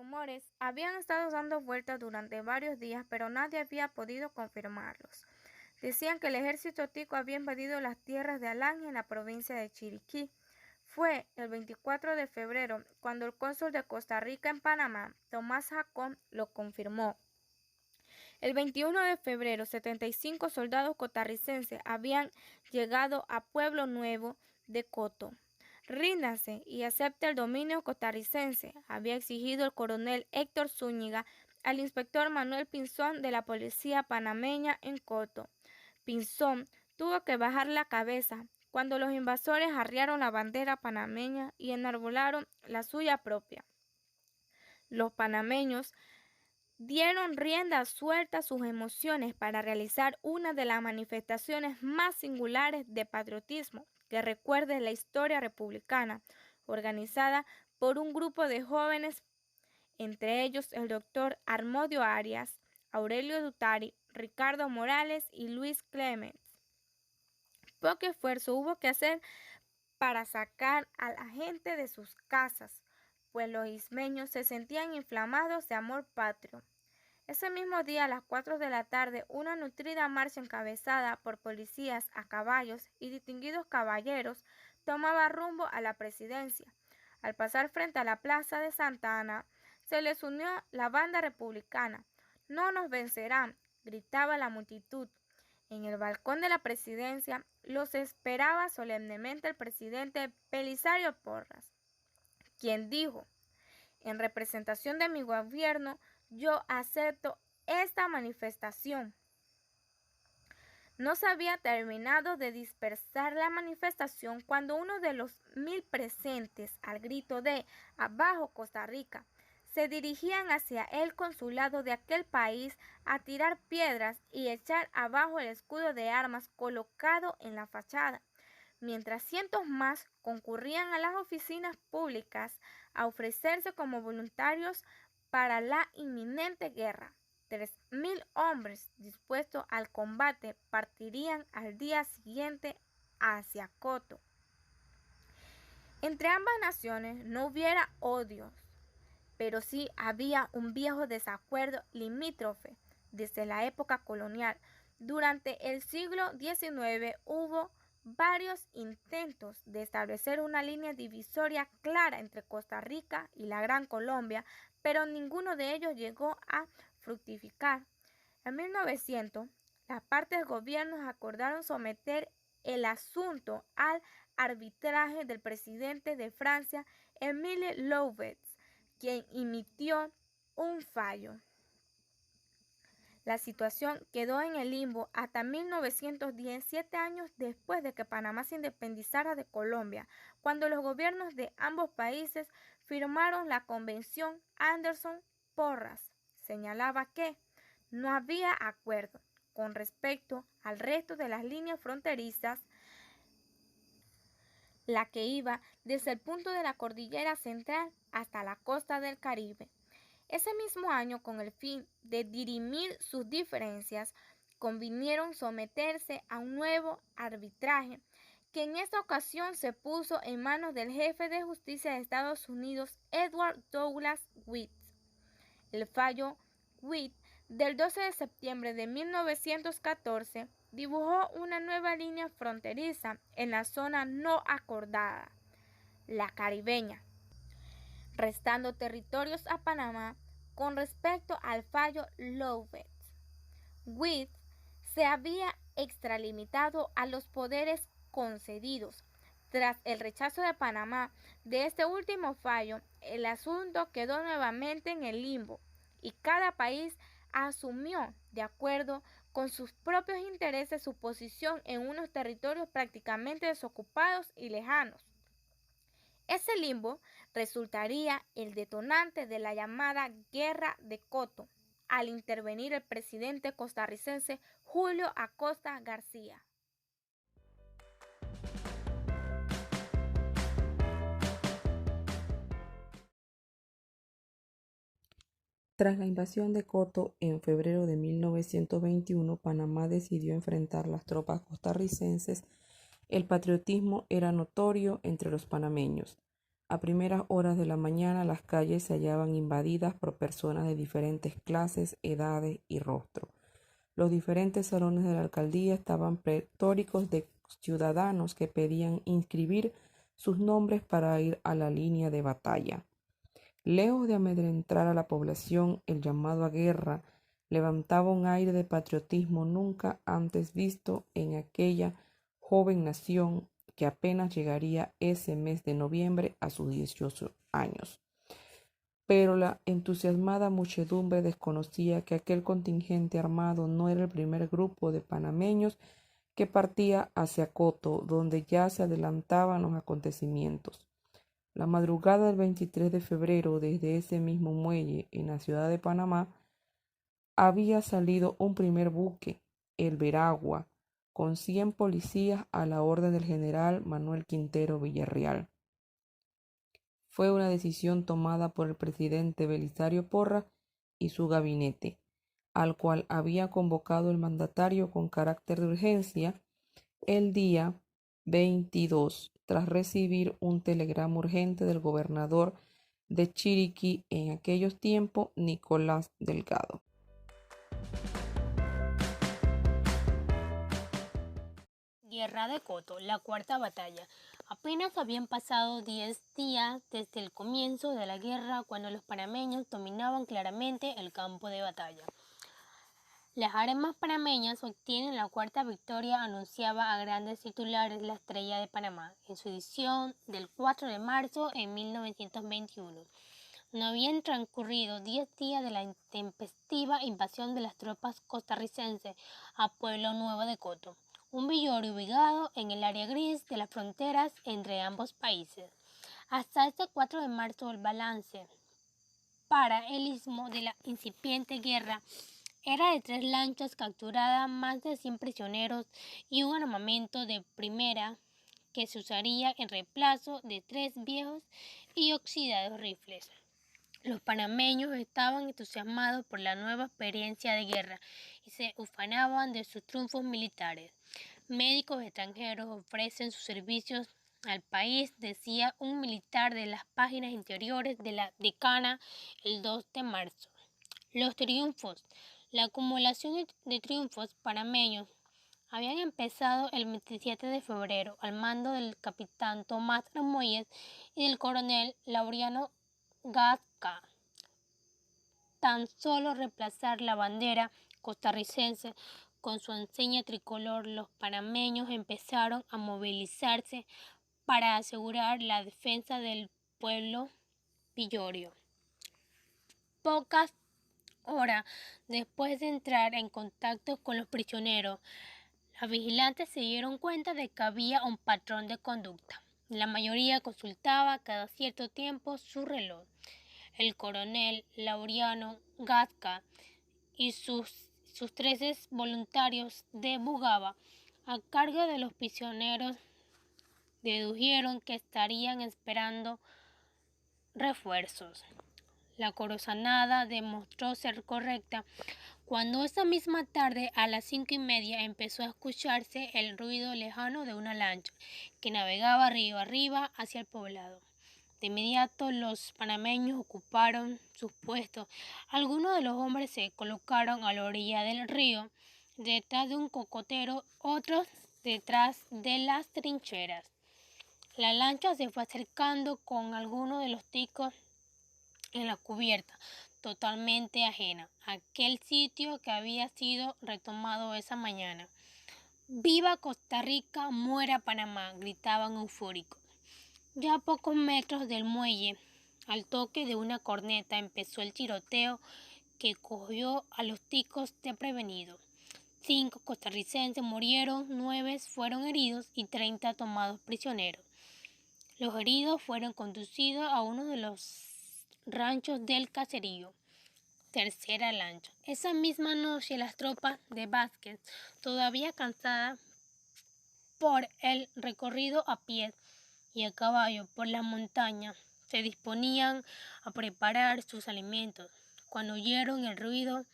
rumores habían estado dando vueltas durante varios días, pero nadie había podido confirmarlos. Decían que el ejército tico había invadido las tierras de Alange en la provincia de Chiriquí. Fue el 24 de febrero cuando el cónsul de Costa Rica en Panamá, Tomás Jacón, lo confirmó. El 21 de febrero, 75 soldados costarricenses habían llegado a Pueblo Nuevo de Coto. Ríndanse y acepte el dominio costarricense, había exigido el coronel Héctor Zúñiga al inspector Manuel Pinzón de la policía panameña en Coto. Pinzón tuvo que bajar la cabeza cuando los invasores arriaron la bandera panameña y enarbolaron la suya propia. Los panameños dieron rienda suelta a sus emociones para realizar una de las manifestaciones más singulares de patriotismo que recuerde la historia republicana, organizada por un grupo de jóvenes, entre ellos el doctor Armodio Arias, Aurelio Dutari, Ricardo Morales y Luis Clemens. Poco esfuerzo hubo que hacer para sacar a la gente de sus casas, pues los ismeños se sentían inflamados de amor patrio. Ese mismo día, a las 4 de la tarde, una nutrida marcha encabezada por policías a caballos y distinguidos caballeros tomaba rumbo a la presidencia. Al pasar frente a la plaza de Santa Ana, se les unió la banda republicana. «No nos vencerán», gritaba la multitud. En el balcón de la presidencia los esperaba solemnemente el presidente Belisario Porras, quien dijo: «En representación de mi gobierno, yo acepto esta manifestación». No se había terminado de dispersar la manifestación cuando uno de los 1000 presentes, al grito de «Abajo Costa Rica», se dirigían hacia el consulado de aquel país a tirar piedras y echar abajo el escudo de armas colocado en la fachada, mientras cientos más concurrían a las oficinas públicas a ofrecerse como voluntarios para la inminente guerra. 3000 hombres dispuestos al combate partirían al día siguiente hacia Coto. Entre ambas naciones no hubiera odios, pero sí había un viejo desacuerdo limítrofe desde la época colonial. Durante el siglo XIX hubo varios intentos de establecer una línea divisoria clara entre Costa Rica y la Gran Colombia, pero ninguno de ellos llegó a fructificar. En 1900, las partes del gobierno acordaron someter el asunto al arbitraje del presidente de Francia, Émile Loubet, quien emitió un fallo. La situación quedó en el limbo hasta 1910, 7 años después de que Panamá se independizara de Colombia, cuando los gobiernos de ambos países firmaron la Convención Anderson-Porras. Señalaba que no había acuerdo con respecto al resto de las líneas fronterizas, la que iba desde el punto de la cordillera central hasta la costa del Caribe. Ese mismo año, con el fin de dirimir sus diferencias, convinieron someterse a un nuevo arbitraje, que en esta ocasión se puso en manos del jefe de justicia de Estados Unidos, Edward Douglas Witt. El fallo Witt del 12 de septiembre de 1914 dibujó una nueva línea fronteriza en la zona no acordada, la caribeña, restando territorios a Panamá. Con respecto al fallo Loubet, Witt se había extralimitado a los poderes concedidos. Tras el rechazo de Panamá de este último fallo, el asunto quedó nuevamente en el limbo y cada país asumió, de acuerdo con sus propios intereses, su posición en unos territorios prácticamente desocupados y lejanos. Ese limbo resultaría el detonante de la llamada Guerra de Coto, al intervenir el presidente costarricense Julio Acosta García. Tras la invasión de Coto en febrero de 1921, Panamá decidió enfrentar las tropas costarricenses. El patriotismo era notorio entre los panameños. A primeras horas de la mañana las calles se hallaban invadidas por personas de diferentes clases, edades y rostros. Los diferentes salones de la alcaldía estaban pletóricos de ciudadanos que pedían inscribir sus nombres para ir a la línea de batalla. Lejos de amedrentar a la población, el llamado a guerra levantaba un aire de patriotismo nunca antes visto en aquella joven nación que apenas llegaría ese mes de noviembre a sus 18 años. Pero la entusiasmada muchedumbre desconocía que aquel contingente armado no era el primer grupo de panameños que partía hacia Coto, donde ya se adelantaban los acontecimientos. La madrugada del 23 de febrero, desde ese mismo muelle en la ciudad de Panamá, había salido un primer buque, el Veragua, con 100 policías a la orden del general Manuel Quintero Villarreal. Fue una decisión tomada por el presidente Belisario Porras y su gabinete, al cual había convocado el mandatario con carácter de urgencia el día 22, tras recibir un telegrama urgente del gobernador de Chiriquí en aquellos tiempos, Nicolás Delgado. Guerra de Coto, la cuarta batalla. Apenas habían pasado 10 días desde el comienzo de la guerra cuando los panameños dominaban claramente el campo de batalla. Las armas panameñas obtienen la cuarta victoria, anunciaba a grandes titulares la Estrella de Panamá en su edición del 4 de marzo de 1921. No habían transcurrido 10 días de la intempestiva invasión de las tropas costarricenses a Pueblo Nuevo de Coto, un villorrio ubicado en el área gris de las fronteras entre ambos países. Hasta este 4 de marzo el balance para el istmo de la incipiente guerra era de 3 lanchas capturadas, más de 100 prisioneros y un armamento de primera que se usaría en reemplazo de 3 viejos y oxidados rifles. Los panameños estaban entusiasmados por la nueva experiencia de guerra y se ufanaban de sus triunfos militares. Médicos extranjeros ofrecen sus servicios al país, decía un militar de las páginas interiores de la Decana el 2 de marzo. Los triunfos. La acumulación de triunfos panameños habían empezado el 27 de febrero al mando del capitán Tomás Armoyes y del coronel Laureano Gasca. Tan solo reemplazar la bandera costarricense con su enseña tricolor, los panameños empezaron a movilizarse para asegurar la defensa del pueblo villorrio. Pocas horas después de entrar en contacto con los prisioneros, los vigilantes se dieron cuenta de que había un patrón de conducta. La mayoría consultaba cada cierto tiempo su reloj. El coronel Laureano Gasca y sus 13 voluntarios de Bugaba, a cargo de los prisioneros, dedujeron que estarían esperando refuerzos. La corazonada demostró ser correcta cuando esa misma tarde a las 5:30 empezó a escucharse el ruido lejano de una lancha que navegaba río arriba hacia el poblado. De inmediato los panameños ocuparon sus puestos. Algunos de los hombres se colocaron a la orilla del río, detrás de un cocotero, otros detrás de las trincheras. La lancha se fue acercando con algunos de los ticos en la cubierta, totalmente ajena a aquel sitio que había sido retomado esa mañana. ¡Viva Costa Rica, muera Panamá!, gritaban eufóricos. Ya a pocos metros del muelle, al toque de una corneta, empezó el tiroteo que cogió a los ticos desprevenidos. 5 costarricenses murieron, 9 fueron heridos y 30 tomados prisioneros. Los heridos fueron conducidos a uno de los ranchos del caserío. Tercera lancha. Esa misma noche las tropas de Vázquez, todavía cansadas por el recorrido a pie y a caballo por la montaña, se disponían a preparar sus alimentos cuando oyeron el ruido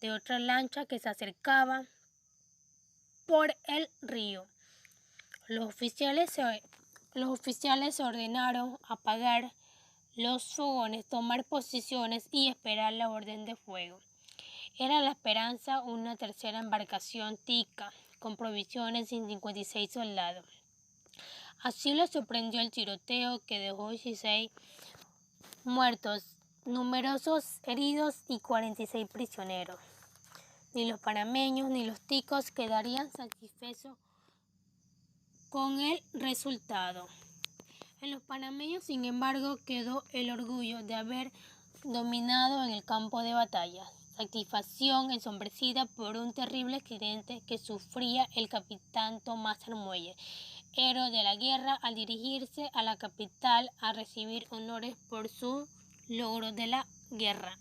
de otra lancha que se acercaba por el río. Los oficiales se Los oficiales ordenaron apagar los fogones, tomar posiciones y esperar la orden de fuego. Era la esperanza una tercera embarcación tica con provisiones y 56 soldados. Así lo sorprendió el tiroteo que dejó 16 muertos, numerosos heridos y 46 prisioneros. Ni los panameños ni los ticos quedarían satisfechos con el resultado. En los panameños, sin embargo, quedó el orgullo de haber dominado en el campo de batalla, satisfacción ensombrecida por un terrible accidente que sufría el capitán Tomás Armuelles, héroe de la guerra, al dirigirse a la capital a recibir honores por sus logros de la guerra.